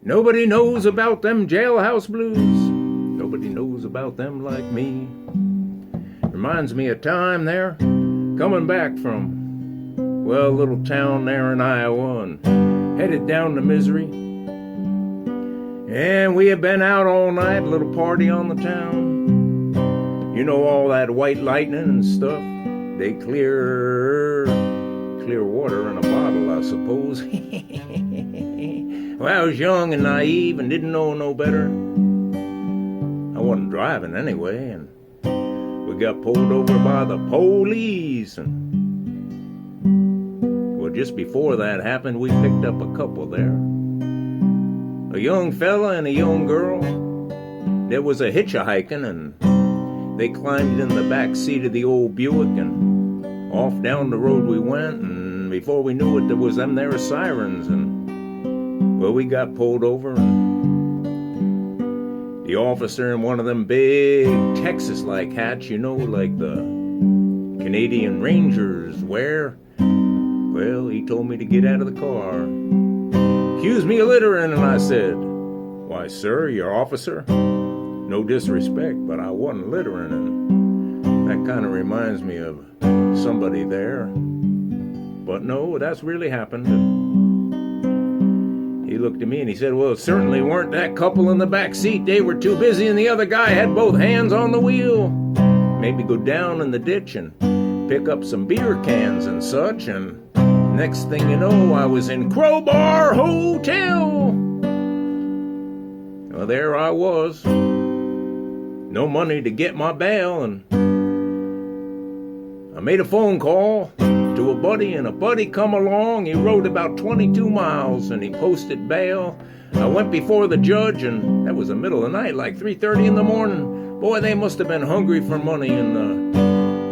Nobody knows about them jailhouse blues. Nobody knows about them like me. Reminds me of time there, coming back from, well, a little town there in Iowa, and headed down to Misery. And we have been out all night, little party on the town. You know, all that white lightning and stuff. They clear water in a bottle, I suppose. Well, I was young and naive and didn't know no better. I wasn't driving anyway, and we got pulled over by the police. And well, just before that happened, we picked up a couple there. A young fella and a young girl. There was a hitchhiking, and they climbed in the back seat of the old Buick, and off down the road we went, and before we knew it, there was them there sirens, and well, we got pulled over, and the officer in one of them big Texas-like hats, you know, like the Canadian Rangers wear, well, he told me to get out of the car. Accused me of littering, and I said, "Why, sir, you're officer. No disrespect, but I wasn't littering." And that kind of reminds me of somebody there. But no, that's really happened. And he looked at me and he said, "Well, it certainly weren't that couple in the back seat. They were too busy, and the other guy had both hands on the wheel. Maybe go down in the ditch and pick up some beer cans and such." And next thing you know, I was in Crowbar Hotel. Well, there I was. No money to get my bail, and I made a phone call to a buddy, and a buddy come along. He rode about 22 miles, and he posted bail. I went before the judge, and that was the middle of the night, like 3:30 in the morning. Boy, they must have been hungry for money, and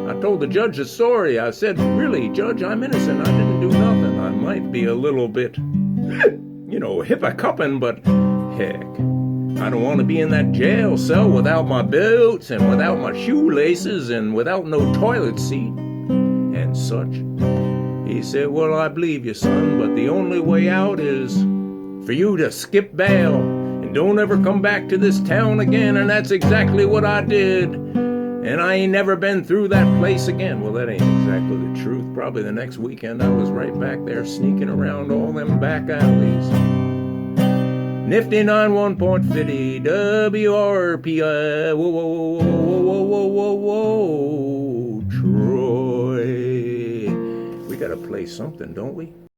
I told the judge the story. I said, "Really, Judge, I'm innocent. I didn't do nothing. I might be a little bit, hip-a-cupping, but heck, I don't want to be in that jail cell without my boots and without my shoelaces and without no toilet seat and such." He said, "Well, I believe you, son, but the only way out is for you to skip bail and don't ever come back to this town again." And that's exactly what I did. And I ain't never been through that place again. Well, that ain't exactly the truth. Probably the next weekend I was right back there sneaking around all them back alleys. Nifty 91.50 WRPI. Whoa, whoa, whoa, whoa, whoa, whoa, whoa, whoa, Troy. We gotta play something, don't we?